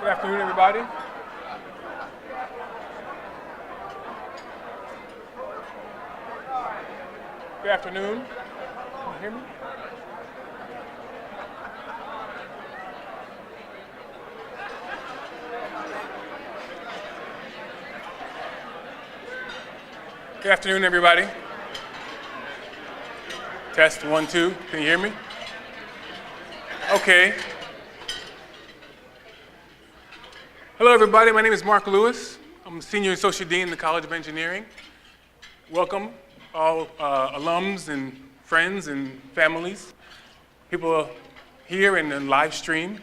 Good afternoon, everybody. Good afternoon. Can you hear me? Good afternoon, everybody. Test 1, 2. Can you hear me? Okay. Hello, everybody. My name is Mark Lewis. I'm a Senior Associate Dean in the College of Engineering. Welcome, all alums and friends and families, people here and then live stream.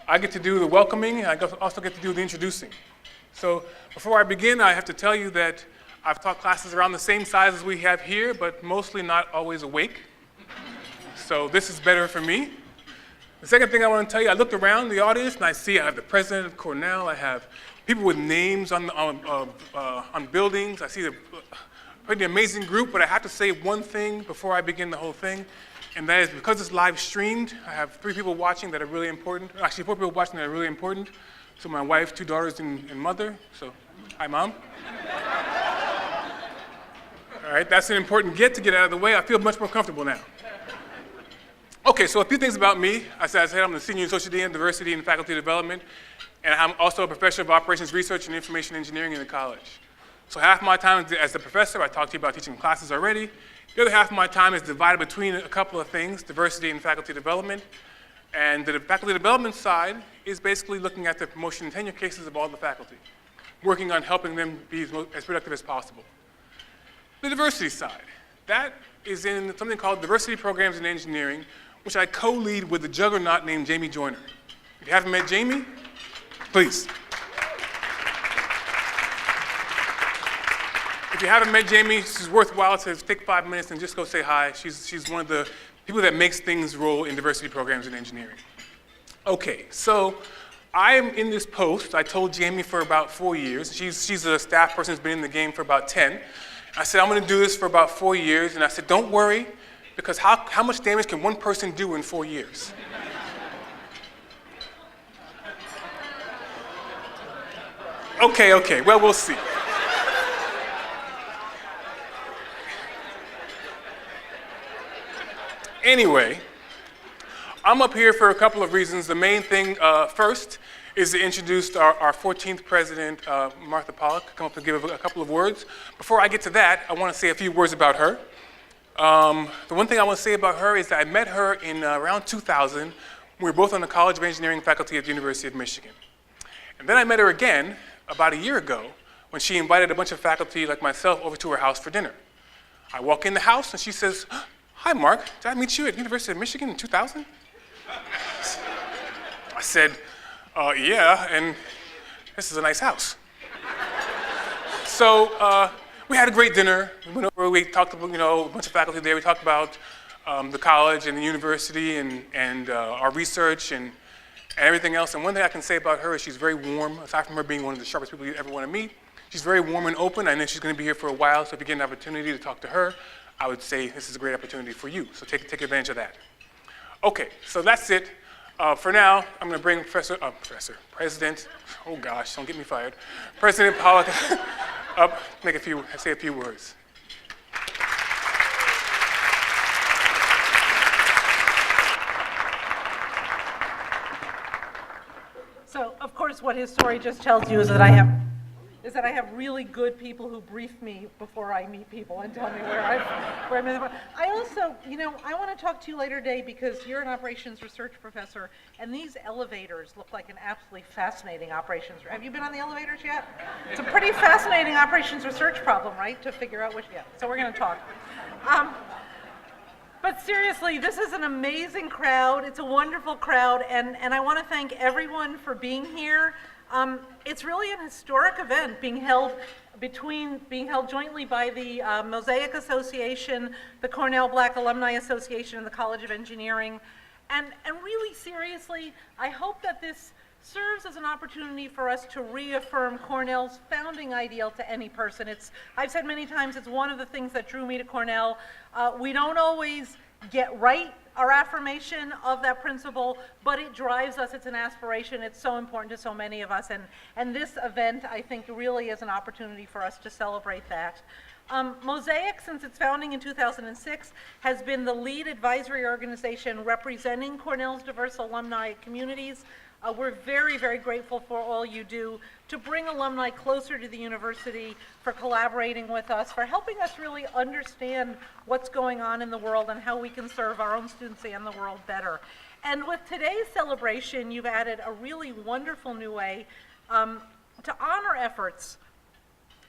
I get to do the welcoming, and I also get to do the introducing. So before I begin, I have to tell you that I've taught classes around the same size as we have here, but mostly not always awake. So this is better for me. The second thing I want to tell you, I looked around the audience and I see I have the president of Cornell, I have people with names on buildings, I see a pretty amazing group, but I have to say one thing before I begin the whole thing, and that is because it's live streamed, I have 3 people watching that are really important, actually 4 people watching that are really important. So my wife, 2 daughters, and mother, so hi, Mom. All right, that's an important get out of the way. I feel much more comfortable now. Okay, so a few things about me. As I said, I'm the Senior Associate Dean in Diversity and Faculty Development, and I'm also a Professor of Operations Research and Information Engineering in the college. So half my time as a professor, I talked to you about teaching classes already. The other half of my time is divided between a couple of things, diversity and faculty development. And the faculty development side is basically looking at the promotion and tenure cases of all the faculty, working on helping them be as productive as possible. The diversity side, that is in something called Diversity Programs in Engineering, which I co-lead with a juggernaut named Jamie Joyner. If you haven't met Jamie, please. If you haven't met Jamie, it's worthwhile to take 5 minutes and just go say hi. She's one of the people that makes things roll in diversity programs in engineering. Okay, so I am in this post, I told Jamie, for about 4 years. She's a staff person who's been in the game for about 10. I said, I'm gonna do this for about 4 years, and I said, don't worry, because how much damage can one person do in 4 years? Okay, well, we'll see. Anyway, I'm up here for a couple of reasons. The main thing first is to introduce our 14th president, Martha Pollack, come up and give a couple of words. Before I get to that, I want to say a few words about her. The one thing I want to say about her is that I met her in around 2000. We were both on the College of Engineering faculty at the University of Michigan. And then I met her again about a year ago when she invited a bunch of faculty like myself over to her house for dinner. I walk in the house and she says, hi, Mark, did I meet you at the University of Michigan in 2000? I said, yeah, and this is a nice house. So we had a great dinner. We went over, we talked about, a bunch of faculty there. We talked about the college and the university and our research and everything else. And one thing I can say about her is she's very warm. Aside from her being one of the sharpest people you ever want to meet, she's very warm and open. I know she's going to be here for a while, so if you get an opportunity to talk to her, I would say this is a great opportunity for you. So take advantage of that. Okay, so that's it. For now, I'm going to bring President, oh gosh, don't get me fired, President Pollack up, say a few words. So, of course, what his story just tells you is that I have really good people who brief me before I meet people and tell me where I'm in. I also, I want to talk to you later today because you're an operations research professor, and these elevators look like an absolutely fascinating operations. Have you been on the elevators yet? It's a pretty fascinating operations research problem, right? To figure out which, so we're going to talk. But seriously, this is an amazing crowd. It's a wonderful crowd, and I want to thank everyone for being here. It's really an historic event being held jointly by the Mosaic Association, the Cornell Black Alumni Association, and the College of Engineering. And really seriously, I hope that this serves as an opportunity for us to reaffirm Cornell's founding ideal to any person. I've said many times, it's one of the things that drew me to Cornell. We don't always get right our affirmation of that principle, but it drives us, it's an aspiration, it's so important to so many of us, and this event, I think, really is an opportunity for us to celebrate that. Mosaic, since its founding in 2006, has been the lead advisory organization representing Cornell's diverse alumni communities. We're very, very grateful for all you do to bring alumni closer to the university, for collaborating with us, for helping us really understand what's going on in the world and how we can serve our own students and the world better. And with today's celebration, you've added a really wonderful new way to honor efforts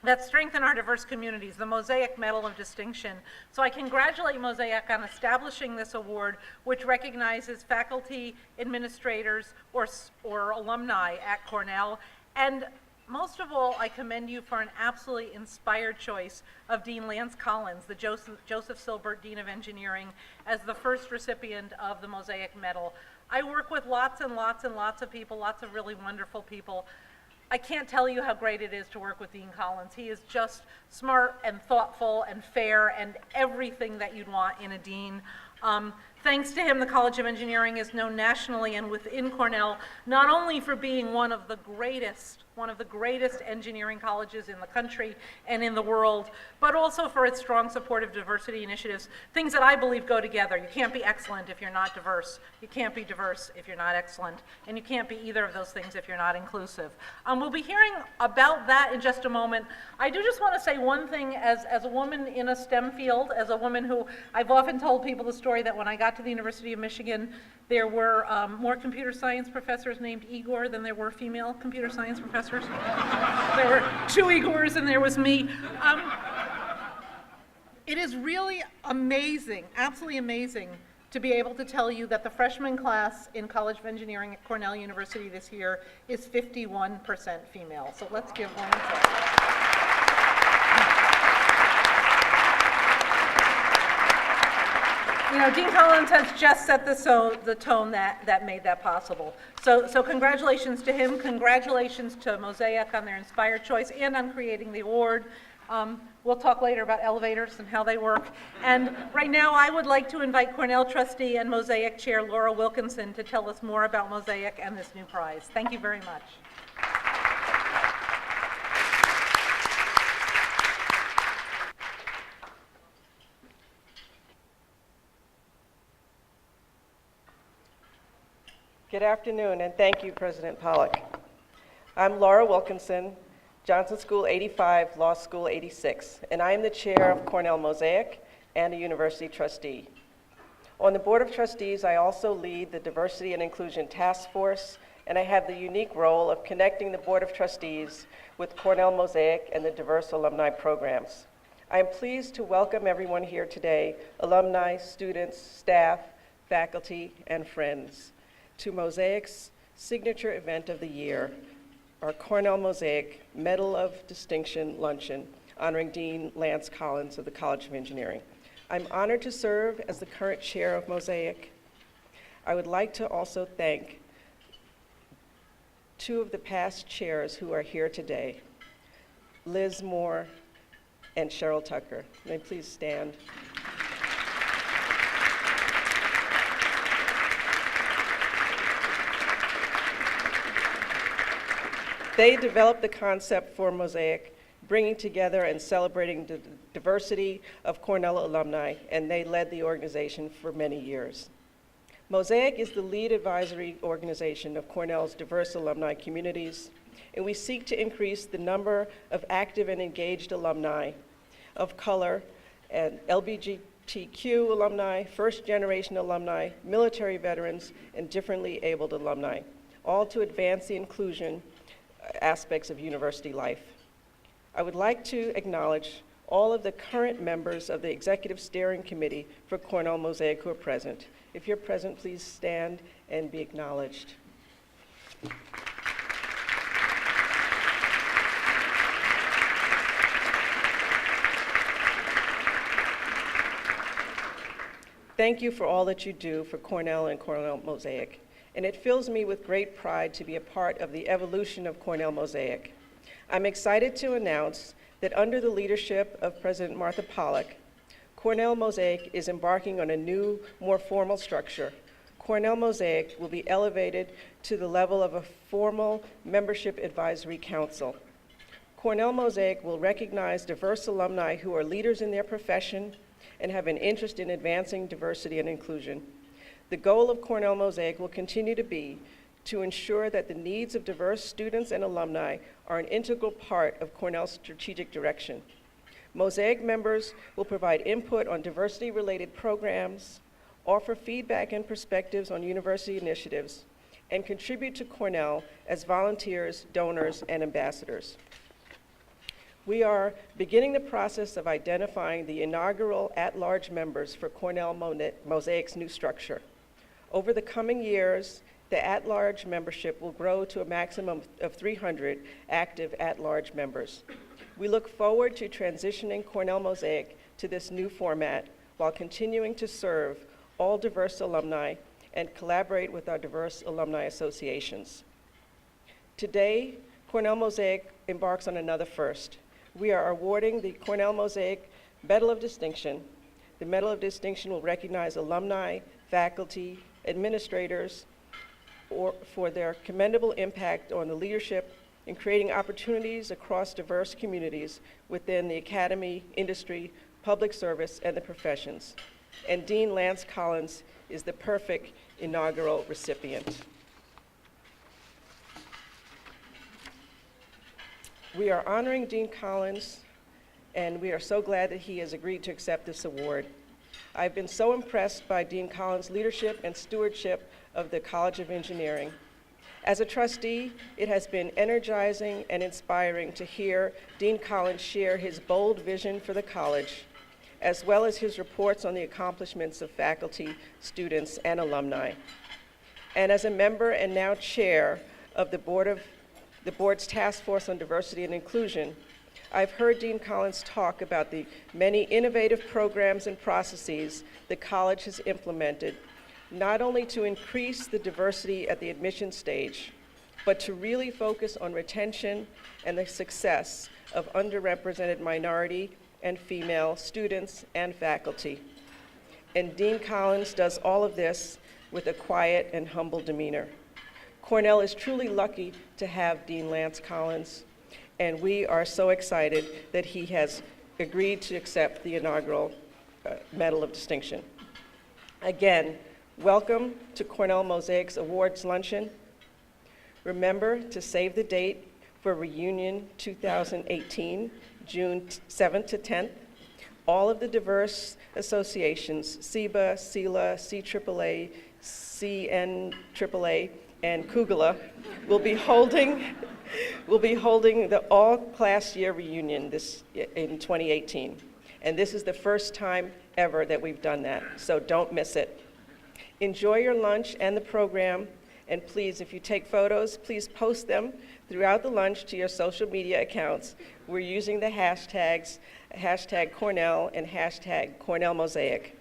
that strengthen our diverse communities, the Mosaic Medal of Distinction. So I congratulate Mosaic on establishing this award, which recognizes faculty, administrators, or alumni at Cornell. And most of all, I commend you for an absolutely inspired choice of Dean Lance Collins, the Joseph Silbert Dean of Engineering, as the first recipient of the Mosaic Medal. I work with lots and lots and lots of people, lots of really wonderful people. I can't tell you how great it is to work with Dean Collins. He is just smart and thoughtful and fair and everything that you'd want in a dean. Thanks to him, the College of Engineering is known nationally and within Cornell, not only for being one of the greatest engineering colleges in the country and in the world, but also for its strong support of diversity initiatives, things that I believe go together. You can't be excellent if you're not diverse. You can't be diverse if you're not excellent. And you can't be either of those things if you're not inclusive. We'll be hearing about that in just a moment. I do just want to say one thing as a woman in a STEM field, as a woman who, I've often told people the story that when I got to the University of Michigan, there were more computer science professors named Igor than there were female computer science professors. There were 2 Igors and there was me. It is really amazing, absolutely amazing, to be able to tell you that the freshman class in College of Engineering at Cornell University this year is 51% female. So let's give one a try. You know, Dean Collins has just set the tone that made that possible. So congratulations to him, congratulations to Mosaic on their inspired choice and on creating the award. We'll talk later about elevators and how they work. And right now I would like to invite Cornell trustee and Mosaic chair Laura Wilkinson to tell us more about Mosaic and this new prize. Thank you very much. Good afternoon, and thank you, President Pollock. I'm Laura Wilkinson, Johnson School 85, Law School 86, and I am the chair of Cornell Mosaic and a university trustee. On the Board of Trustees, I also lead the Diversity and Inclusion Task Force, and I have the unique role of connecting the Board of Trustees with Cornell Mosaic and the diverse alumni programs. I am pleased to welcome everyone here today, alumni, students, staff, faculty, and friends, to Mosaic's signature event of the year, our Cornell Mosaic Medal of Distinction Luncheon, honoring Dean Lance Collins of the College of Engineering. I'm honored to serve as the current chair of Mosaic. I would like to also thank 2 of the past chairs who are here today, Liz Moore and Cheryl Tucker. May I please stand? They developed the concept for Mosaic, bringing together and celebrating the diversity of Cornell alumni, and they led the organization for many years. Mosaic is the lead advisory organization of Cornell's diverse alumni communities, and we seek to increase the number of active and engaged alumni of color and LGBTQ alumni, first-generation alumni, military veterans, and differently abled alumni, all to advance the inclusion aspects of university life. I would like to acknowledge all of the current members of the Executive Steering Committee for Cornell Mosaic who are present. If you're present, please stand and be acknowledged. Thank you for all that you do for Cornell and Cornell Mosaic. And it fills me with great pride to be a part of the evolution of Cornell Mosaic. I'm excited to announce that under the leadership of President Martha Pollock, Cornell Mosaic is embarking on a new, more formal structure. Cornell Mosaic will be elevated to the level of a formal membership advisory council. Cornell Mosaic will recognize diverse alumni who are leaders in their profession and have an interest in advancing diversity and inclusion. The goal of Cornell Mosaic will continue to be to ensure that the needs of diverse students and alumni are an integral part of Cornell's strategic direction. Mosaic members will provide input on diversity-related programs, offer feedback and perspectives on university initiatives, and contribute to Cornell as volunteers, donors, and ambassadors. We are beginning the process of identifying the inaugural at-large members for Cornell Mosaic's new structure. Over the coming years, the at-large membership will grow to a maximum of 300 active at-large members. We look forward to transitioning Cornell Mosaic to this new format while continuing to serve all diverse alumni and collaborate with our diverse alumni associations. Today, Cornell Mosaic embarks on another first. We are awarding the Cornell Mosaic Medal of Distinction. The Medal of Distinction will recognize alumni, faculty, administrators for their commendable impact on the leadership in creating opportunities across diverse communities within the academy, industry, public service, and the professions. And Dean Lance Collins is the perfect inaugural recipient. We are honoring Dean Collins, and we are so glad that he has agreed to accept this award. I've been so impressed by Dean Collins' leadership and stewardship of the College of Engineering. As a trustee, it has been energizing and inspiring to hear Dean Collins share his bold vision for the college, as well as his reports on the accomplishments of faculty, students, and alumni. And as a member and now chair of the board's Task Force on Diversity and Inclusion, I've heard Dean Collins talk about the many innovative programs and processes the college has implemented, not only to increase the diversity at the admission stage, but to really focus on retention and the success of underrepresented minority and female students and faculty. And Dean Collins does all of this with a quiet and humble demeanor. Cornell is truly lucky to have Dean Lance Collins, and we are so excited that he has agreed to accept the inaugural Medal of Distinction. Again, welcome to Cornell Mosaic's Awards Luncheon. Remember to save the date for Reunion 2018, June 7th to 10th. All of the diverse associations, CEBA, CELA, CAAA, CNAAA, and Kugela will be holding the all-class year reunion in 2018. And this is the first time ever that we've done that, so don't miss it. Enjoy your lunch and the program, and please, if you take photos, please post them throughout the lunch to your social media accounts. We're using the hashtags, #Cornell and #CornellMosaic.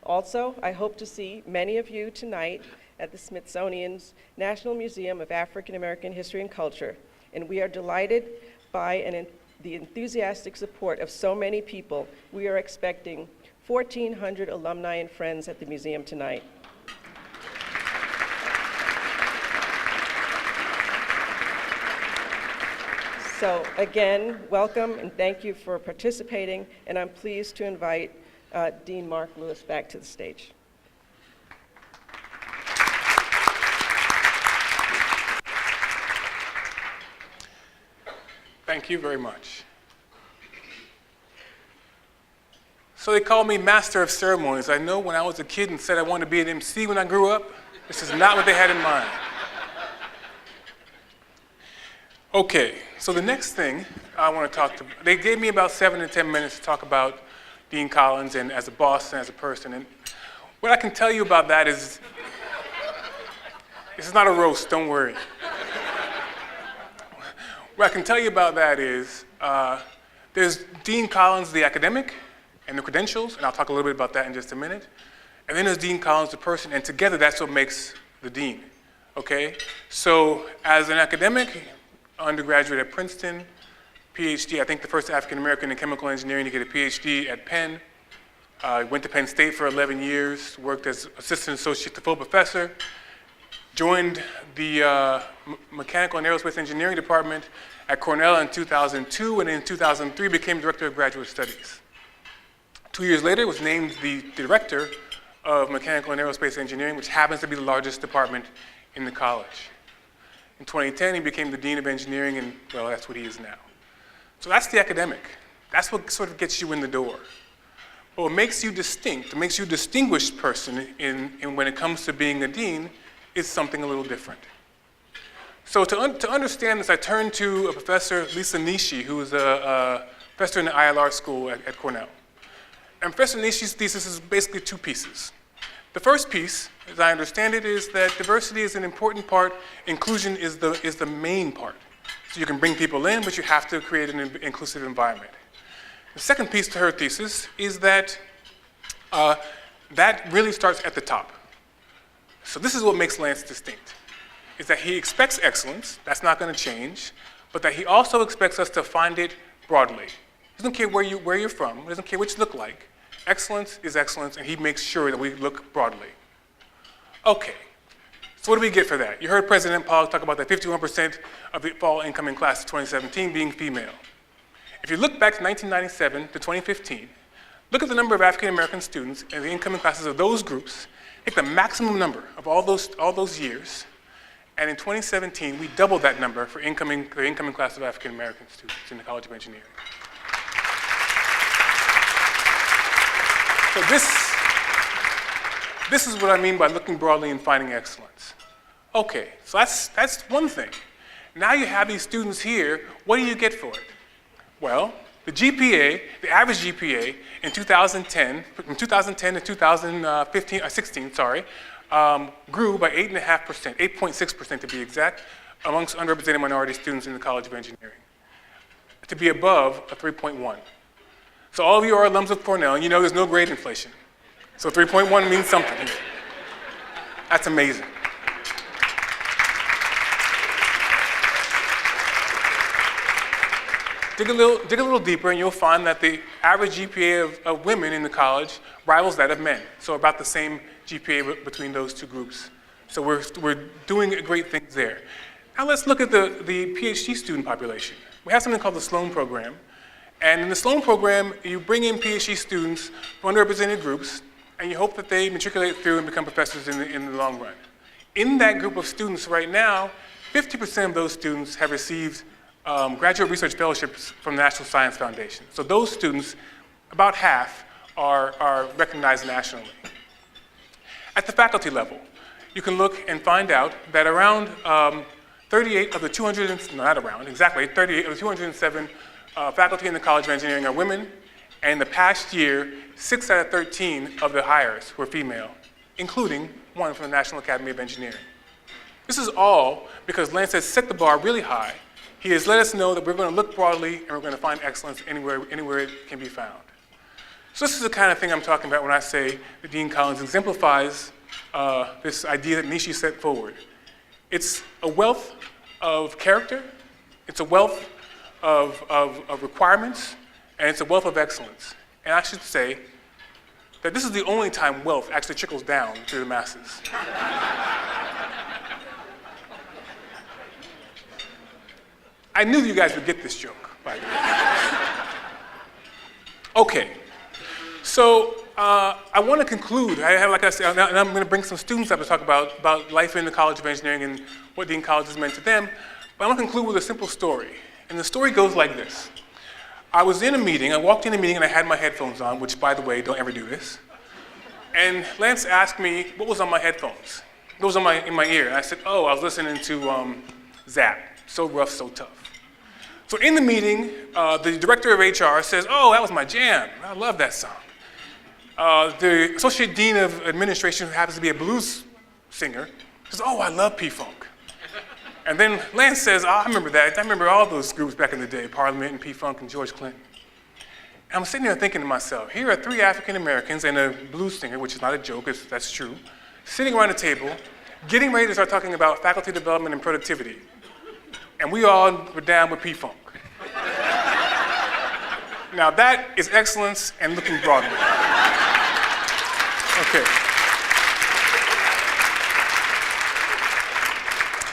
Also, I hope to see many of you tonight at the Smithsonian's National Museum of African American History and Culture, and we are delighted by the enthusiastic support of so many people. We are expecting 1,400 alumni and friends at the museum tonight. So again, welcome and thank you for participating, and I'm pleased to invite Dean Mark Lewis back to the stage. Thank you very much. So they call me Master of Ceremonies. I know when I was a kid and said I wanted to be an MC when I grew up, this is not what they had in mind. Okay, so the next thing I want to talk to, they gave me about 7 to 10 minutes to talk about Dean Collins and as a boss and as a person. And what I can tell you about that is, this is not a roast, don't worry. What I can tell you about that is, there's Dean Collins, the academic, and the credentials, and I'll talk a little bit about that in just a minute. And then there's Dean Collins, the person, and together that's what makes the dean, okay? So as an academic, undergraduate at Princeton, PhD, I think the first African American in chemical engineering to get a PhD at Penn, Went to Penn State for 11 years, worked as assistant associate to full professor, joined the Mechanical and Aerospace Engineering Department at Cornell in 2002, and in 2003 became Director of Graduate Studies. 2 years later, was named the Director of Mechanical and Aerospace Engineering, which happens to be the largest department in the college. In 2010, he became the Dean of Engineering, and well, that's what he is now. So that's the academic. That's what sort of gets you in the door. But what makes you distinct, what makes you a distinguished person in when it comes to being a dean is something a little different. So to understand this, I turned to a professor, Lisa Nishi, who is a professor in the ILR school at Cornell. And Professor Nishi's thesis is basically two pieces. The first piece, as I understand it, is that diversity is an important part, inclusion is the main part. So you can bring people in, but you have to create an inclusive environment. The second piece to her thesis is that that really starts at the top. So this is what makes Lance distinct, is that he expects excellence, that's not going to change, but that he also expects us to find it broadly. He doesn't care where you're from, he doesn't care what you look like. Excellence is excellence, and he makes sure that we look broadly. Okay, so what do we get for that? You heard President Pollock talk about that 51% of the fall incoming class of 2017 being female. If you look back to 1997 to 2015, look at the number of African American students in the incoming classes of those groups, take the maximum number of all those years, and in 2017, we doubled that number for the incoming class of African American students in the College of Engineering. So this is what I mean by looking broadly and finding excellence. Okay, so that's one thing. Now you have these students here, what do you get for it? Well, the GPA, the average GPA in 2010, from 2010 to 2016, grew by 8.5%, 8.6% to be exact, amongst underrepresented minority students in the College of Engineering, to be above a 3.1. So all of you are alums of Cornell, and you know there's no grade inflation. So 3.1 means something. That's amazing. Dig a little deeper, and you'll find that the average GPA of women in the college rivals that of men. So about the same GPA between those two groups. So we're doing great things there. Now let's look at the PhD student population. We have something called the Sloan Program. And in the Sloan Program, you bring in PhD students from underrepresented groups, and you hope that they matriculate through and become professors in the long run. In that group of students right now, 50% of those students have received graduate research fellowships from the National Science Foundation. So those students, about half, are recognized nationally. At the faculty level, you can look and find out that around 38 of the 38 of the 207 faculty in the College of Engineering are women, and in the past year, 6 out of 13 of the hires were female, including one from the National Academy of Engineering. This is all because Lance has set the bar really high. He has let us know that we're going to look broadly and we're going to find excellence anywhere it can be found. So this is the kind of thing I'm talking about when I say that Dean Collins exemplifies this idea that Nishi set forward. It's a wealth of character, it's a wealth of requirements, and it's a wealth of excellence. And I should say that this is the only time wealth actually trickles down to the masses. I knew you guys would get this joke, by the way. Okay, so I want to conclude. Like I said, and I'm going to bring some students up to talk about life in the College of Engineering and what Dean College has meant to them. But I want to conclude with a simple story. And the story goes like this. I was in a meeting, I walked in a meeting and I had my headphones on, which by the way, don't ever do this. And Lance asked me what was on my headphones. What was in my ear? And I said, oh, I was listening to Zap, So Rough, So Tough. So in the meeting, the director of HR says, oh, that was my jam. I love that song. The associate dean of administration, who happens to be a blues singer, says, oh, I love P-Funk. And then Lance says, oh, I remember that. I remember all those groups back in the day, Parliament and P-Funk and George Clinton. And I'm sitting there thinking to myself, here are 3 African Americans and a blues singer, which is not a joke, that's true, sitting around a table, getting ready to start talking about faculty development and productivity. And we all were down with P-Funk. Now that is excellence and looking broadly. Okay.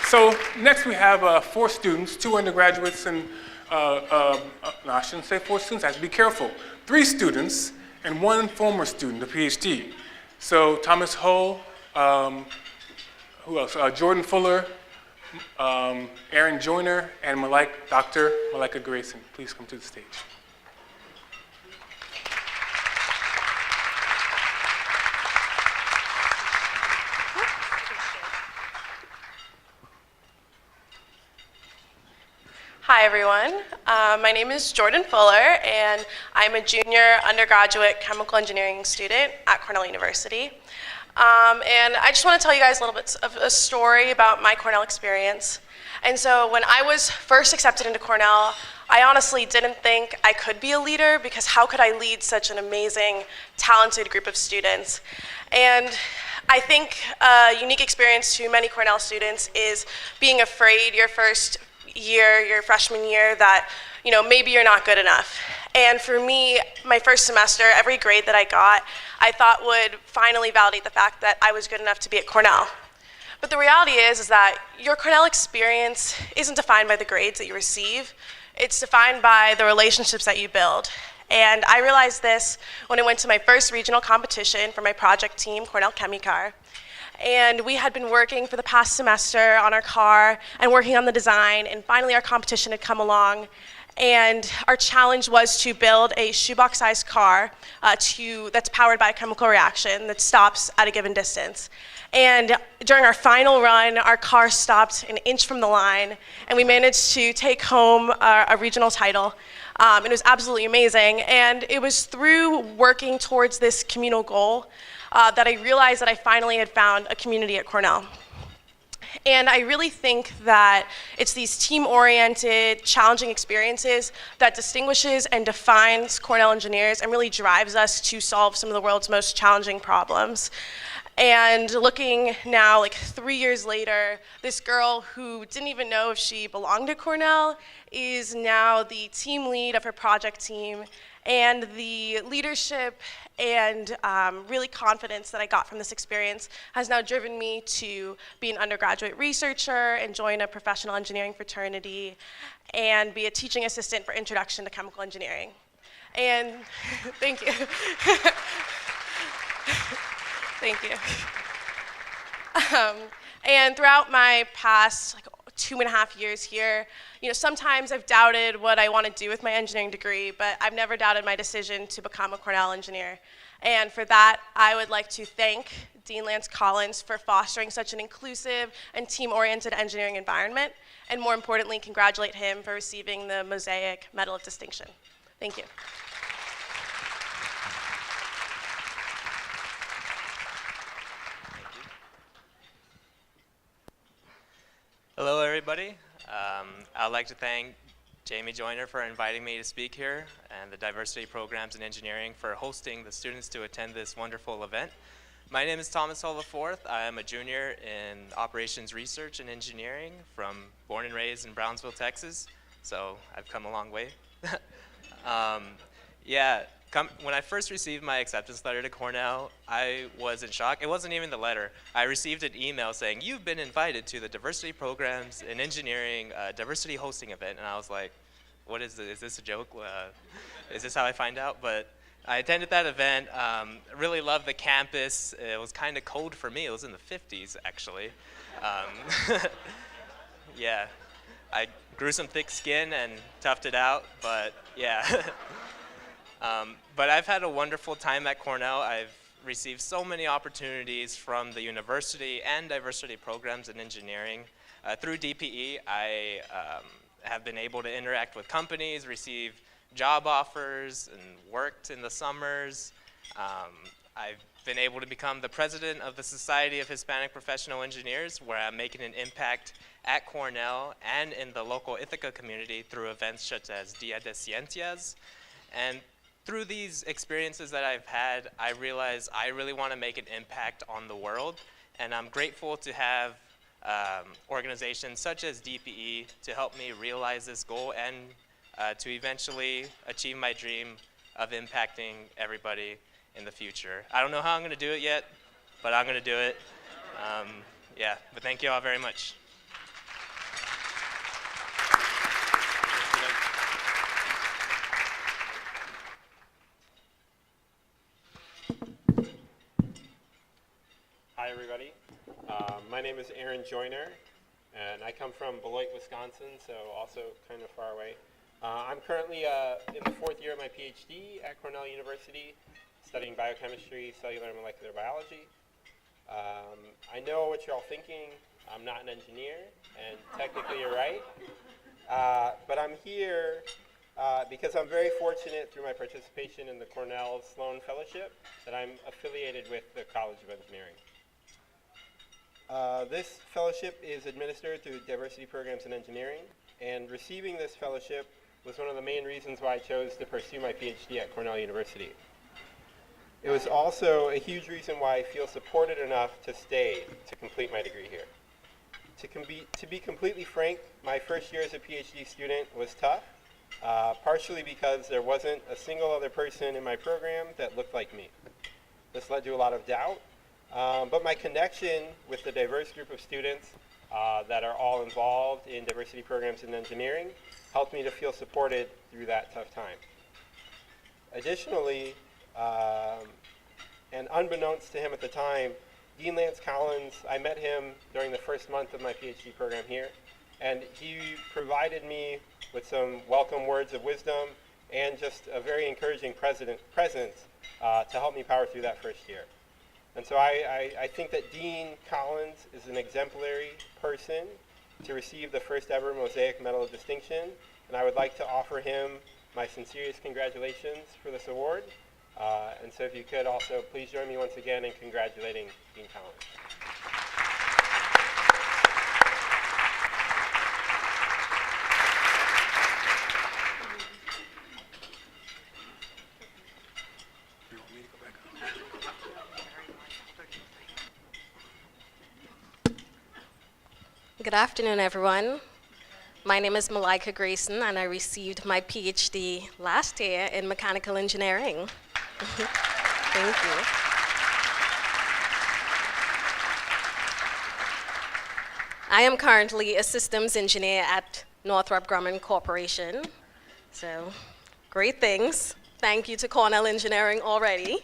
So next we have 4 students, 2 undergraduates and, no, I shouldn't say 4 students, I have to be careful. 3 students and 1 former student, a PhD. So Thomas Hull, who else? Jordan Fuller, Aaron Joyner, and Dr. Malika Grayson. Please come to the stage. Hi, everyone. My name is Jordan Fuller, and I'm a junior undergraduate chemical engineering student at Cornell University. And I just want to tell you guys a little bit of a story about my Cornell experience. And so when I was first accepted into Cornell, I honestly didn't think I could be a leader, because how could I lead such an amazing, talented group of students? And I think a unique experience to many Cornell students is being afraid your first year, your freshman year, that maybe you're not good enough. And for me, my first semester, every grade that I got, I thought would finally validate the fact that I was good enough to be at Cornell. But the reality is that your Cornell experience isn't defined by the grades that you receive. It's defined by the relationships that you build. And I realized this when I went to my first regional competition for my project team, Cornell ChemiCar. And we had been working for the past semester on our car and working on the design, and finally our competition had come along. And our challenge was to build a shoebox-sized car that's powered by a chemical reaction that stops at a given distance. And during our final run, our car stopped an inch from the line, and we managed to take home a regional title. It was absolutely amazing, and it was through working towards this communal goal that I realized that I finally had found a community at Cornell. And I really think that it's these team-oriented, challenging experiences that distinguishes and defines Cornell engineers and really drives us to solve some of the world's most challenging problems. And looking now, like 3 years later, this girl who didn't even know if she belonged at Cornell is now the team lead of her project team. And the leadership and really confidence that I got from this experience has now driven me to be an undergraduate researcher and join a professional engineering fraternity and be a teaching assistant for Introduction to Chemical Engineering. And thank you. Thank you. And throughout my past 2.5 years here, sometimes I've doubted what I want to do with my engineering degree, but I've never doubted my decision to become a Cornell engineer. And for that, I would like to thank Dean Lance Collins for fostering such an inclusive and team-oriented engineering environment, and more importantly, congratulate him for receiving the Mosaic Medal of Distinction. Thank you. Hello, everybody. I'd like to thank Jamie Joyner for inviting me to speak here, and the Diversity Programs in Engineering for hosting the students to attend this wonderful event. My name is Thomas Hull IV. I am a junior in Operations Research and Engineering, born and raised in Brownsville, Texas, so I've come a long way. When I first received my acceptance letter to Cornell, I was in shock. It wasn't even the letter. I received an email saying, "You've been invited to the Diversity Programs in Engineering Diversity Hosting event." And I was like, what is this? Is this a joke? Is this how I find out? But I attended that event, really loved the campus. It was kind of cold for me. It was in the 50s, actually. Yeah, I grew some thick skin and toughed it out, but yeah. But I've had a wonderful time at Cornell. I've received so many opportunities from the university and diversity programs in engineering. Through DPE, I have been able to interact with companies, receive job offers, and worked in the summers. I've been able to become the president of the Society of Hispanic Professional Engineers, where I'm making an impact at Cornell and in the local Ithaca community through events such as Dia de Ciencias. And through these experiences that I've had, I realize I really want to make an impact on the world, and I'm grateful to have organizations such as DPE to help me realize this goal and to eventually achieve my dream of impacting everybody in the future. I don't know how I'm going to do it yet, but I'm going to do it. Yeah, but thank you all very much. Hi, everybody. My name is Aaron Joyner, and I come from Beloit, Wisconsin, so also kind of far away. I'm currently in the 4th year of my PhD at Cornell University, studying biochemistry, cellular and molecular biology. I know what you're all thinking. I'm not an engineer, and technically you're right. But I'm here because I'm very fortunate through my participation in the Cornell Sloan Fellowship that I'm affiliated with the College of Engineering. This fellowship is administered through Diversity Programs in Engineering, and receiving this fellowship was one of the main reasons why I chose to pursue my PhD at Cornell University. It was also a huge reason why I feel supported enough to stay to complete my degree here. To be completely frank, my first year as a PhD student was tough, partially because there wasn't a single other person in my program that looked like me. This led to a lot of doubt, but my connection with the diverse group of students that are all involved in diversity programs in engineering helped me to feel supported through that tough time. Additionally, and unbeknownst to him at the time, Dean Lance Collins, I met him during the first month of my PhD program here, and he provided me with some welcome words of wisdom and just a very encouraging presence to help me power through that first year. And so I think that Dean Collins is an exemplary person to receive the first ever Mosaic Medal of Distinction, and I would like to offer him my sincerest congratulations for this award. And so if you could also please join me once again in congratulating Dean Collins. Good afternoon, everyone. My name is Malika Grayson, and I received my PhD last year in mechanical engineering. Thank you. I am currently a systems engineer at Northrop Grumman Corporation. So, great things. Thank you to Cornell Engineering already.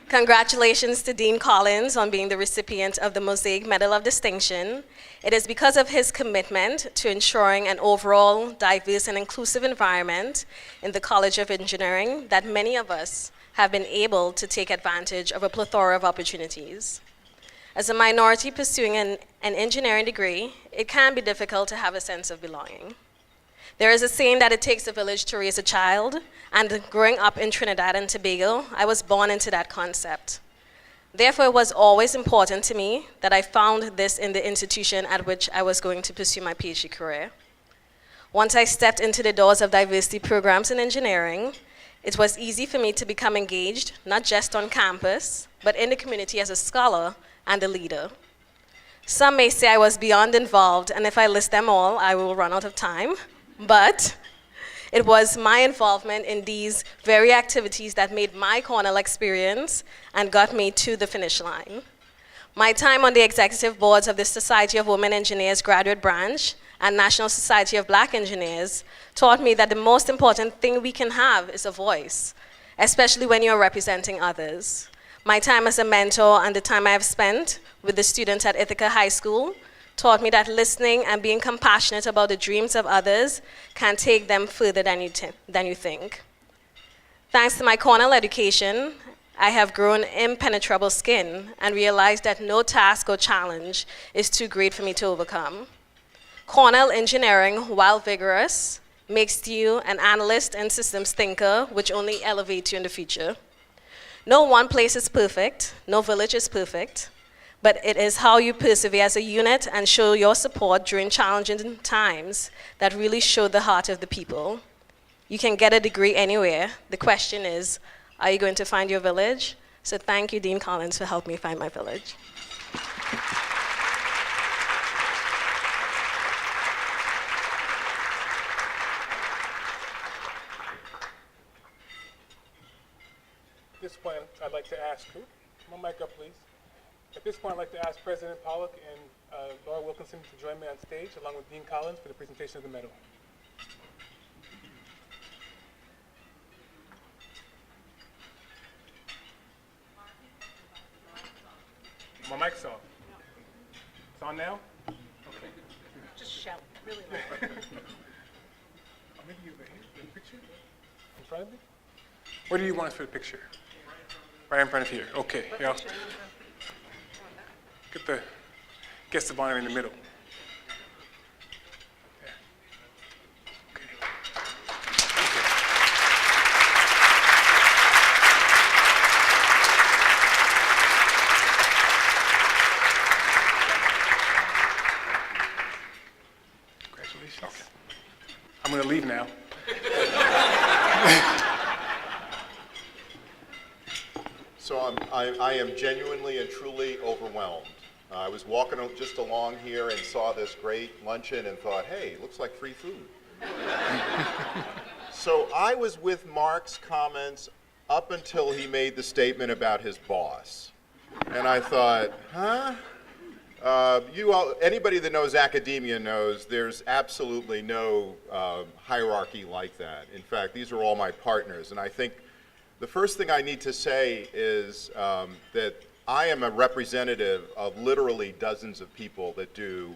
Congratulations to Dean Collins on being the recipient of the Mosaic Medal of Distinction. It is because of his commitment to ensuring an overall diverse and inclusive environment in the College of Engineering that many of us have been able to take advantage of a plethora of opportunities. As a minority pursuing an engineering degree, it can be difficult to have a sense of belonging. There is a saying that it takes a village to raise a child, and growing up in Trinidad and Tobago, I was born into that concept. Therefore, it was always important to me that I found this in the institution at which I was going to pursue my PhD career. Once I stepped into the doors of diversity programs in engineering, it was easy for me to become engaged, not just on campus, but in the community as a scholar and a leader. Some may say I was beyond involved, and if I list them all, I will run out of time. But it was my involvement in these very activities that made my Cornell experience and got me to the finish line. My time on the executive boards of the Society of Women Engineers Graduate Branch and National Society of Black Engineers taught me that the most important thing we can have is a voice, especially when you're representing others. My time as a mentor and the time I have spent with the students at Ithaca High School taught me that listening and being compassionate about the dreams of others can take them further than you think. Thanks to my Cornell education, I have grown impenetrable skin and realized that no task or challenge is too great for me to overcome. Cornell engineering, while vigorous, makes you an analyst and systems thinker, which only elevates you in the future. No one place is perfect, no village is perfect, but it is how you persevere as a unit and show your support during challenging times that really show the heart of the people. You can get a degree anywhere. The question is, are you going to find your village? So thank you, Dean Collins, for helping me find my village. this point, I'd like to ask, come on, mic up, please. At this point, I'd like to ask President Pollock and Laura Wilkinson to join me on stage, along with Dean Collins, for the presentation of the medal. My mic's off. It's on now? Okay. Just shout really loud. Maybe over here, the picture in front of me? Where do you want us for the picture? Right in front of here. Okay. Yeah. Get the guest of honor in the middle. Yeah. Okay. Congratulations. Okay. I'm going to leave now. So I am genuinely and truly overwhelmed. I was walking just along here and saw this great luncheon and thought, hey, looks like free food. So I was with Mark's comments up until he made the statement about his boss. And I thought, huh? Anybody that knows academia knows there's absolutely no hierarchy like that. In fact, these are all my partners. And I think the first thing I need to say is that I am a representative of literally dozens of people that do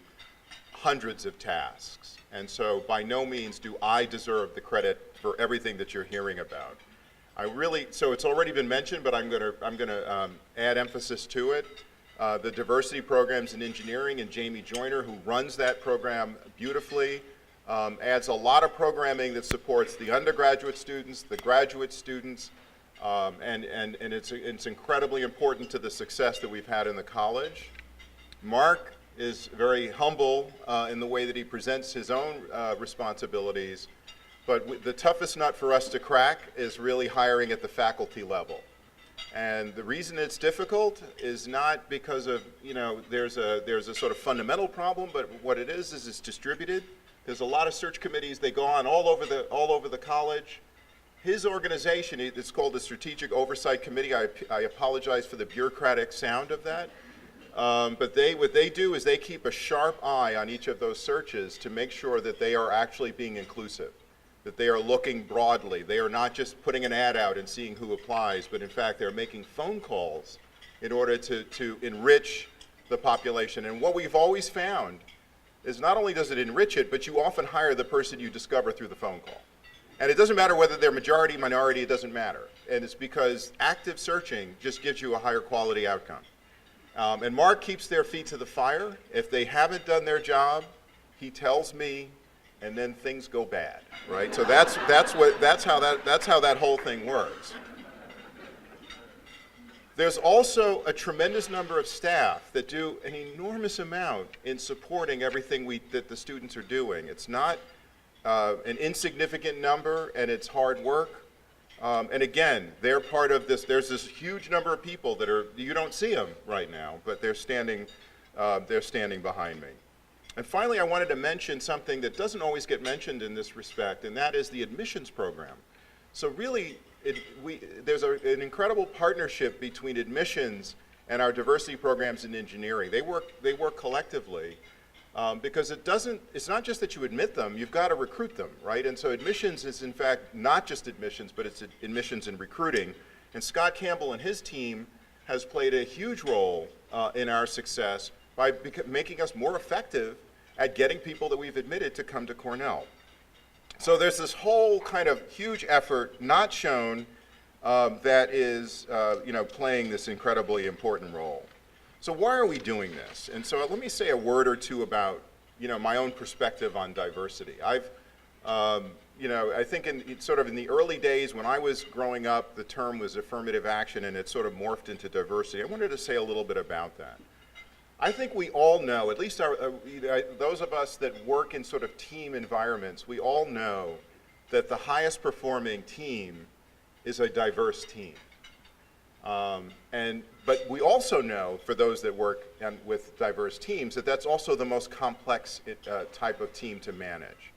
hundreds of tasks. And so by no means do I deserve the credit for everything that you're hearing about. So it's already been mentioned, but I'm gonna add emphasis to it. The diversity programs in engineering, and Jamie Joyner, who runs that program beautifully, adds a lot of programming that supports the undergraduate students, the graduate students, and it's incredibly important to the success that we've had in the college. Mark is very humble in the way that he presents his own responsibilities, but the toughest nut for us to crack is really hiring at the faculty level. And the reason it's difficult is not because of, there's a sort of fundamental problem, but what it is it's distributed. There's a lot of search committees, they go on all over the college. His organization, it's called the Strategic Oversight Committee. I apologize for the bureaucratic sound of that. But what they do is they keep a sharp eye on each of those searches to make sure that they are actually being inclusive, that they are looking broadly. They are not just putting an ad out and seeing who applies, but in fact they're making phone calls in order to enrich the population. And what we've always found is not only does it enrich it, but you often hire the person you discover through the phone call. And it doesn't matter whether they're majority, minority, it doesn't matter. And it's because active searching just gives you a higher quality outcome. And Mark keeps their feet to the fire. If they haven't done their job, he tells me, and then things go bad, right? So that's how that whole thing works. There's also a tremendous number of staff that do an enormous amount in supporting everything that the students are doing. It's not an insignificant number, and it's hard work. And again, they're part of this. There's this huge number of people that you don't see them right now, but they're standing behind me. And finally, I wanted to mention something that doesn't always get mentioned in this respect, and that is the admissions program. So really, there's an incredible partnership between admissions and our diversity programs in engineering. They work collectively. Because it's not just that you admit them, you've got to recruit them, right? And so admissions is in fact not just admissions, but it's admissions and recruiting. And Scott Campbell and his team has played a huge role in our success by making us more effective at getting people that we've admitted to come to Cornell. So there's this whole kind of huge effort not shown that is playing this incredibly important role. So why are we doing this? And so let me say a word or two about, my own perspective on diversity. I think in the early days when I was growing up, the term was affirmative action, and it sort of morphed into diversity. I wanted to say a little bit about that. I think we all know, at least those of us that work in sort of team environments, we all know that the highest performing team is a diverse team. But we also know, for those that work with diverse teams, that that's also the most complex type of team to manage.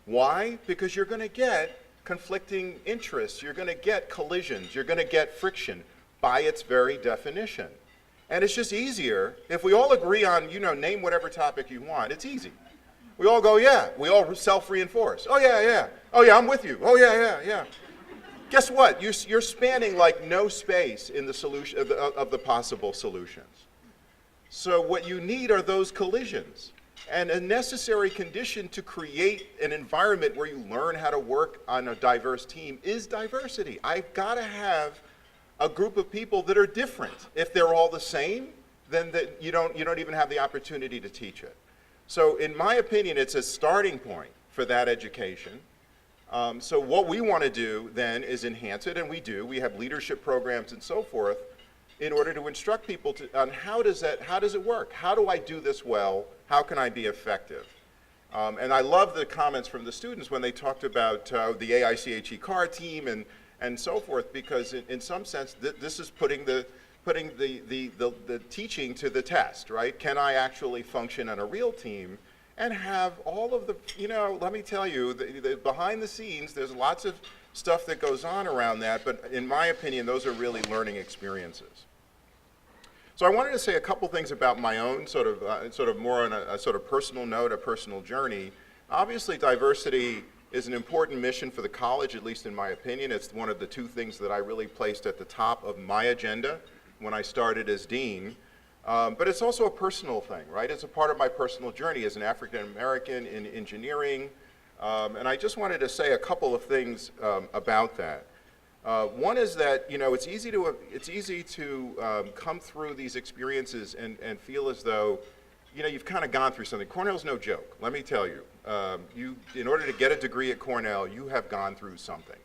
Why? Because you're going to get conflicting interests. You're going to get collisions. You're going to get friction by its very definition. And it's just easier if we all agree on, name whatever topic you want. It's easy. We all go, yeah. We all self-reinforce. Oh, yeah, yeah. Oh, yeah, I'm with you. Oh, yeah, yeah, yeah. Guess what? You're spanning like no space in the solution of the possible solutions. So what you need are those collisions. And a necessary condition to create an environment where you learn how to work on a diverse team is diversity. I've got to have a group of people that are different. If they're all the same, then you don't even have the opportunity to teach it. So in my opinion, it's a starting point for that education. So what we want to do then is enhance it, and we do. We have leadership programs and so forth in order to instruct people on how does it work? How do I do this well? How can I be effective? And I love the comments from the students when they talked about the AICHE CAR team and so forth, because in some sense this is putting the teaching to the test, right? Can I actually function on a real team and have all of the, let me tell you, the behind the scenes, there's lots of stuff that goes on around that, but in my opinion, those are really learning experiences. So I wanted to say a couple things about my own sort of more on a sort of personal note, a personal journey. Obviously, diversity is an important mission for the college, at least in my opinion. It's one of the two things that I really placed at the top of my agenda when I started as dean. But it's also a personal thing, right? It's a part of my personal journey as an African American in engineering. And I just wanted to say a couple of things about that. One is that it's easy to come through these experiences and feel as though you've kind of gone through something. Cornell's no joke. Let me tell you, in order to get a degree at Cornell, you have gone through something,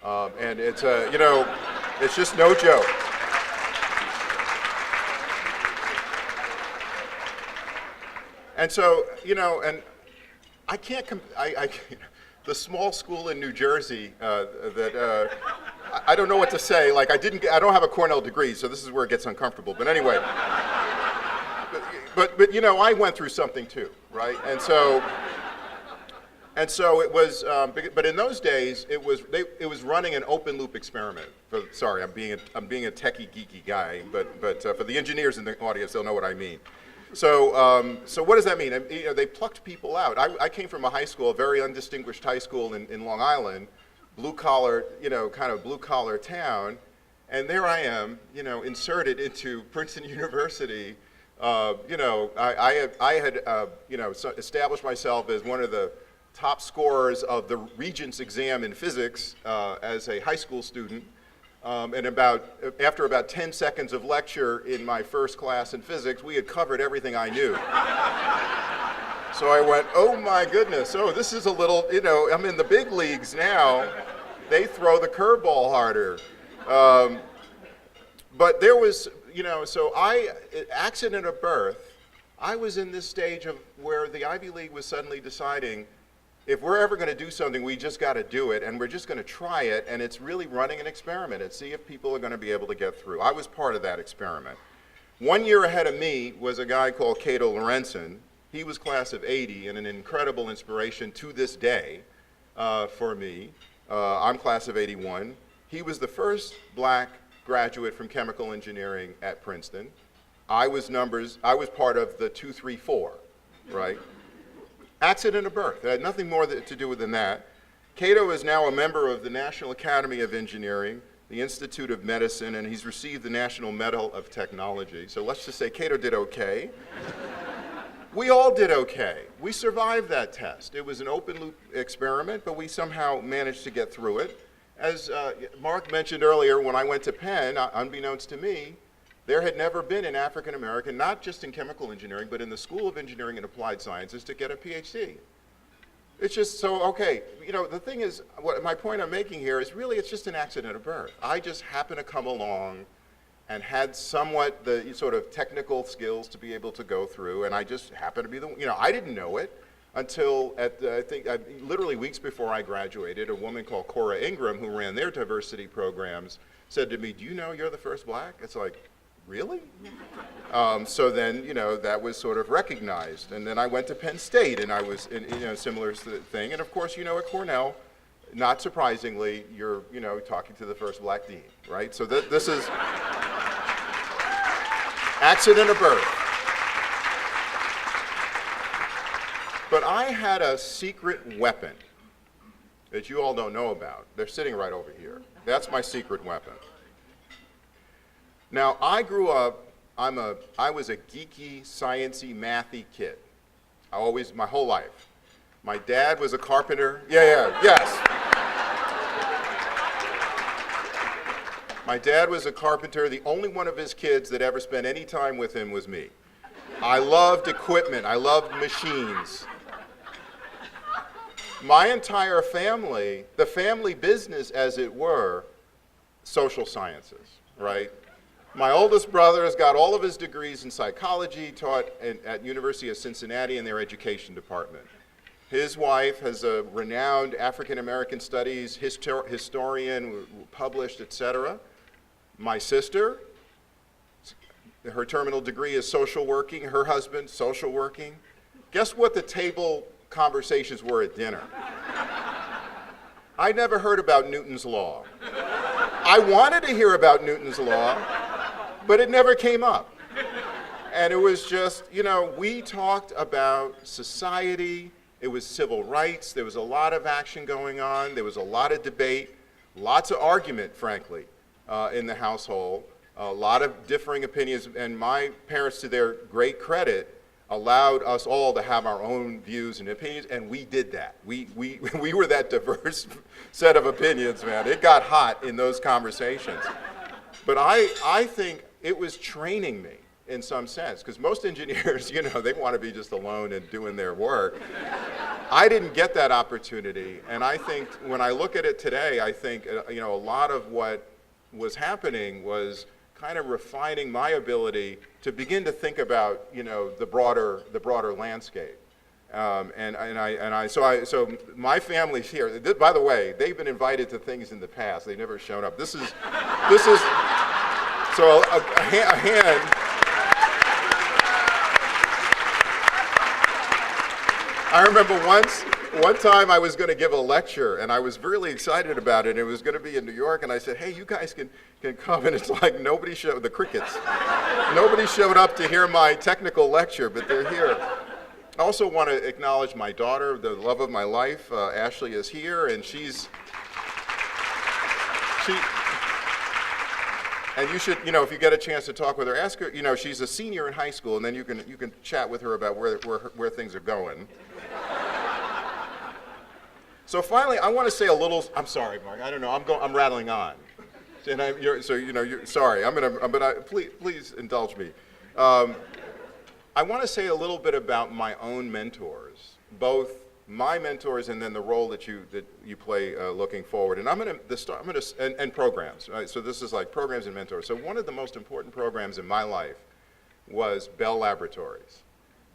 and it's it's just no joke. And so and I can't. The small school in New Jersey that I don't know what to say. Like I don't have a Cornell degree, so this is where it gets uncomfortable. But anyway, but I went through something too, right? And so it was. But in those days, it was running an open loop experiment. Sorry, I'm being a techie geeky guy, but for the engineers in the audience, they'll know what I mean. So what does that mean? They plucked people out. I came from a high school, a very undistinguished high school in Long Island, blue collar, kind of blue collar town, and there I am, inserted into Princeton University. I had established myself as one of the top scorers of the Regents exam in physics as a high school student. And after about 10 seconds of lecture in my first class in physics, we had covered everything I knew. So I went, oh my goodness, this is a little, I'm in the big leagues now. They throw the curveball harder. But there was, accident of birth, I was in this stage of where the Ivy League was suddenly deciding, if we're ever going to do something, we just got to do it, and we're just going to try it, and it's really running an experiment and see if people are going to be able to get through. I was part of that experiment. 1 year ahead of me was a guy called Cato Lorenzen. He was class of '80 and an incredible inspiration to this day for me. I'm class of '81. He was the first black graduate from chemical engineering at Princeton. I was part of the 2, 3, 4, right? Accident of birth. It had nothing more to do than that. Cato is now a member of the National Academy of Engineering, the Institute of Medicine, and he's received the National Medal of Technology. So let's just say Cato did okay. We all did okay. We survived that test. It was an open loop experiment, but we somehow managed to get through it. As Mark mentioned earlier, when I went to Penn, unbeknownst to me, there had never been an African American, not just in chemical engineering, but in the School of Engineering and Applied Sciences to get a PhD. It's just so, okay, the thing is, my point I'm making here is really it's just an accident of birth. I just happened to come along and had somewhat the sort of technical skills to be able to go through, and I just happened to be I didn't know it until literally weeks before I graduated, a woman called Cora Ingram, who ran their diversity programs, said to me, do you know you're the first black? It's like, really? So then, that was sort of recognized. And then I went to Penn State, and I was in similar thing. And of course, at Cornell, not surprisingly, you're, talking to the first black dean, right? So this is accident of birth. But I had a secret weapon that you all don't know about. They're sitting right over here. That's my secret weapon. Now, I grew up, I was a geeky, sciencey, mathy kid. My whole life. My dad was a carpenter. Yes. My dad was a carpenter. The only one of his kids that ever spent any time with him was me. I loved equipment. I loved machines. My entire family, the family business as it were, social sciences, right? My oldest brother has got all of his degrees in psychology, taught at University of Cincinnati in their education department. His wife has a renowned African American studies historian, published, etc. My sister, her terminal degree is social working. Her husband, social working. Guess what the table conversations were at dinner? I never heard about Newton's law. I wanted to hear about Newton's law, but it never came up. And it was just, we talked about society. It was civil rights. There was a lot of action going on. There was a lot of debate, lots of argument, frankly, in the household, a lot of differing opinions. And my parents, to their great credit, allowed us all to have our own views and opinions, and we did that. We were that diverse set of opinions, man. It got hot in those conversations. But I think it was training me in some sense, because most engineers, they want to be just alone and doing their work. I didn't get that opportunity, and I think when I look at it today, I think a lot of what was happening was kind of refining my ability to begin to think about the broader landscape. So my family's here. By the way, they've been invited to things in the past. They've never shown up. This is so a hand. I remember one time I was going to give a lecture, and I was really excited about it. It was going to be in New York, and I said, hey, you guys can come. And it's like nobody showed, the crickets. Nobody showed up to hear my technical lecture, but they're here. I also want to acknowledge my daughter, the love of my life. Ashley is here, and and you should, if you get a chance to talk with her, ask her, she's a senior in high school, and then you can chat with her about where things are going. So finally, I want to say a little. I'm sorry, Mark. I don't know. I'm rattling on, and you're sorry. Please indulge me. I want to say a little bit about my own mentors, both my mentors and then the role that you play looking forward. And and programs. Right? So this is like programs and mentors. So one of the most important programs in my life was Bell Laboratories.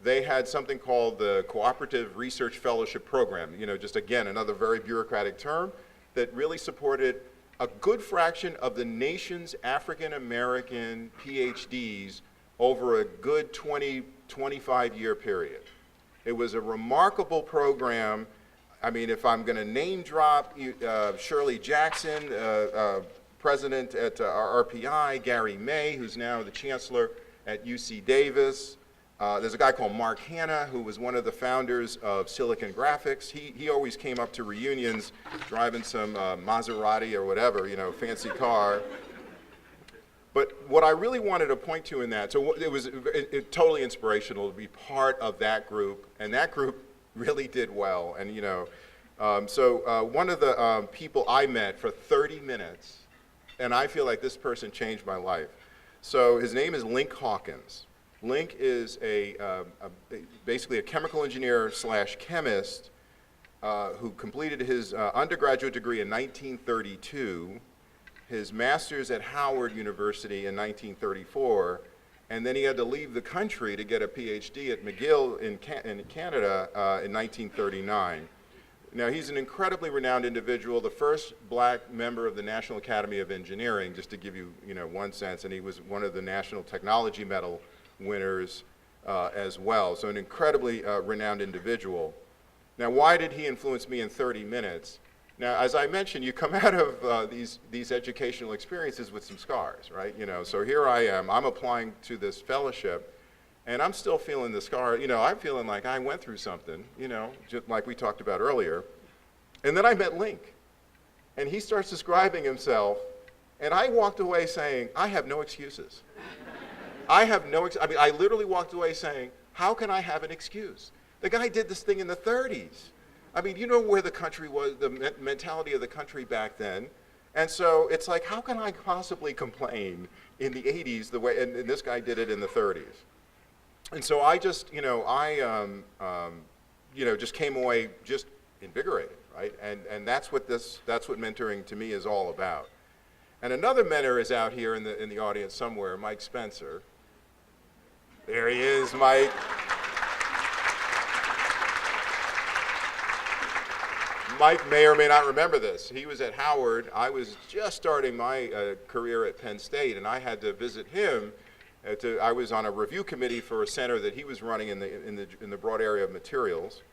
They had something called the Cooperative Research Fellowship Program, just again, another very bureaucratic term that really supported a good fraction of the nation's African American PhDs over a good 25-year period. It was a remarkable program. I mean, if I'm going to name drop Shirley Jackson, president at our RPI, Gary May, who's now the chancellor at UC Davis. There's a guy called Mark Hanna, who was one of the founders of Silicon Graphics. He always came up to reunions driving some Maserati or whatever, fancy car. But what I really wanted to point to in that, so it was totally inspirational to be part of that group, and that group really did well. And one of the people I met for 30 minutes, and I feel like this person changed my life. So his name is Link Hawkins. Link is basically a chemical engineer / chemist who completed his undergraduate degree in 1932, his master's at Howard University in 1934, and then he had to leave the country to get a PhD at McGill in Canada in 1939. Now, he's an incredibly renowned individual, the first black member of the National Academy of Engineering, just to give you, one sense, and he was one of the National Technology Medal winners as well. So an incredibly renowned individual. Now, why did he influence me in 30 minutes? Now, as I mentioned, you come out of these educational experiences with some scars, right? You know, so here I am, I'm applying to this fellowship, and I'm still feeling the scar. You know, I'm feeling like I went through something, you know, just like we talked about earlier. And then I met Link, and he starts describing himself, and I walked away saying, I have no excuses. I mean, I literally walked away saying, how can I have an excuse? The guy did this thing in the 30s. I mean, you know where the country was, the mentality of the country back then. And so it's like, how can I possibly complain in the 80s the way, and this guy did it in the 30s. And so I just, you know, just came away just invigorated, right? And that's what mentoring to me is all about. And another mentor is out here in the audience somewhere, Mike Spencer. There he is, Mike. Mike may or may not remember this. He was at Howard. I was just starting my career at Penn State, and I had to visit him. I was on a review committee for a center that he was running in the broad area of materials.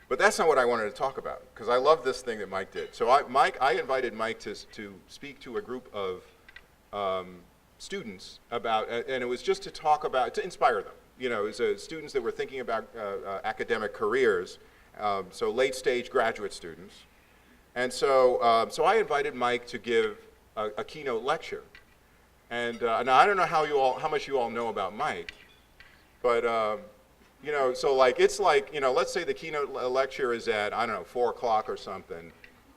But that's not what I wanted to talk about, because I love this thing that Mike did. So I invited Mike to speak to a group of students about, and it was just to inspire them. You know, it was students that were thinking about academic careers, so late stage graduate students. And so I invited Mike to give a keynote lecture. And now I don't know how much you all know about Mike, but you know, so like it's like, you know, let's say the keynote lecture is at, I don't know, 4 o'clock or something.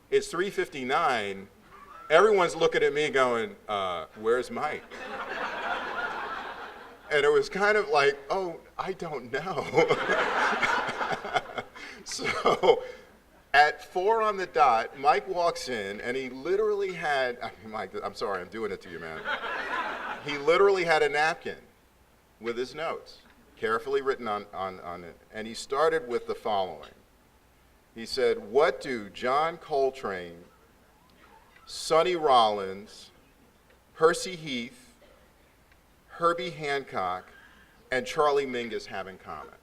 It's 3:59. Everyone's looking at me going, where's Mike? And it was kind of like, oh, I don't know. So at 4 on the dot, Mike walks in, and he literally had, I mean, Mike, I'm sorry, I'm doing it to you, man. He literally had a napkin with his notes, carefully written on it. And he started with the following. He said, what do John Coltrane, Sonny Rollins, Percy Heath, Herbie Hancock, and Charlie Mingus have in common?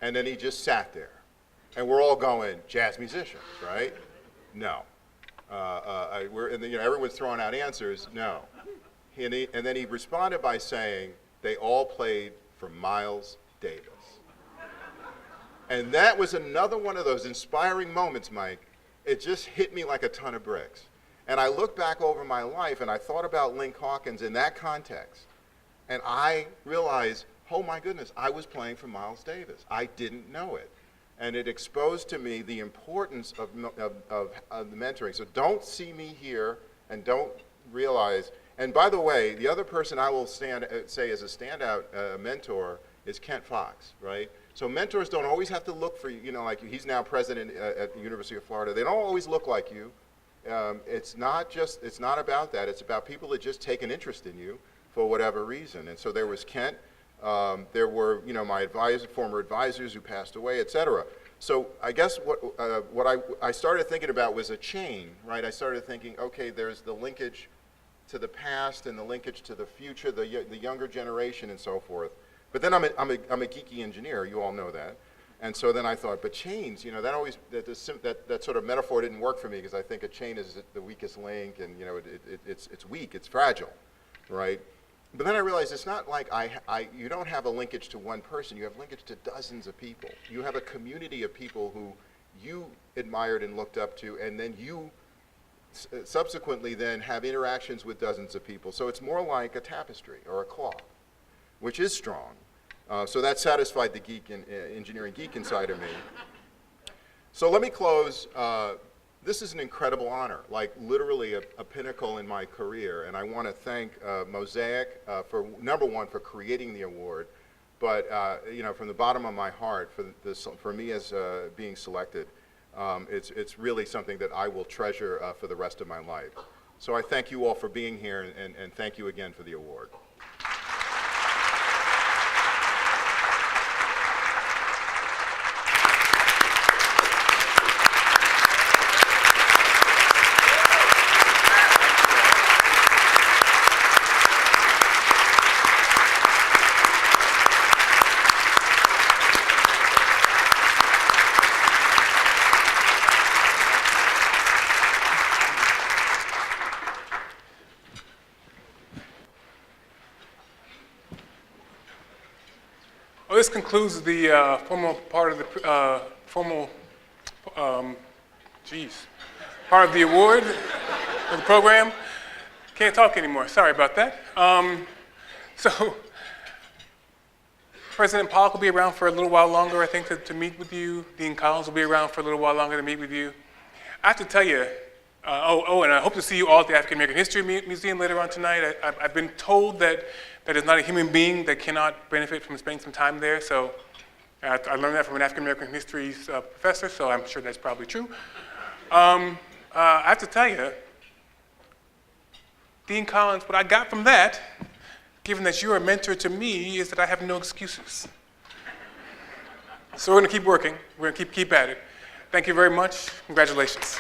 And then he just sat there. And we're all going, jazz musicians, right? No. Everyone's throwing out answers, no. And then he responded by saying, they all played for Miles Davis. And that was another one of those inspiring moments, Mike. It just hit me like a ton of bricks. And I looked back over my life and I thought about Link Hawkins in that context. And I realized, oh my goodness, I was playing for Miles Davis. I didn't know it. And it exposed to me the importance of the mentoring. So don't see me here and don't realize. And by the way, the other person I will say as a standout mentor is Kent Fox, right? So mentors don't always have to look for you, you know, like he's now president at the University of Florida. They don't always look like you. It's not about that. It's about people that just take an interest in you for whatever reason. And so there was Kent. There were, you know, my former advisors who passed away, et cetera. So I guess what I started thinking about was a chain, right? I started thinking, okay, there's the linkage to the past and the linkage to the future, the younger generation and so forth. But then I'm a geeky engineer, you all know that. And so then I thought, but chains, you know, that sort of metaphor didn't work for me because I think a chain is the weakest link and, you know, it's weak, it's fragile, right? But then I realized it's not like you don't have a linkage to one person, you have linkage to dozens of people. You have a community of people who you admired and looked up to, and then you subsequently then have interactions with dozens of people. So it's more like a tapestry or a cloth, which is strong. So that satisfied the engineering geek inside of me. So let me close. This is an incredible honor, like literally a pinnacle in my career, and I want to thank Mosaic for number one for creating the award, but you know, from the bottom of my heart for me as being selected, it's really something that I will treasure for the rest of my life. So I thank you all for being here, and thank you again for the award. this concludes the formal part of the part of the award of the program. Can't talk anymore. Sorry about that. So President Pollock will be around for a little while longer, I think, to meet with you. Dean Collins will be around for a little while longer to meet with you. I have to tell you, and I hope to see you all at the African American History Museum later on tonight. I've been told that there's not a human being that cannot benefit from spending some time there, so I learned that from an African American history professor, so I'm sure that's probably true. I have to tell you, Dean Collins, what I got from that, given that you're a mentor to me, is that I have no excuses. So we're going to keep working. We're going to keep at it. Thank you very much. Congratulations.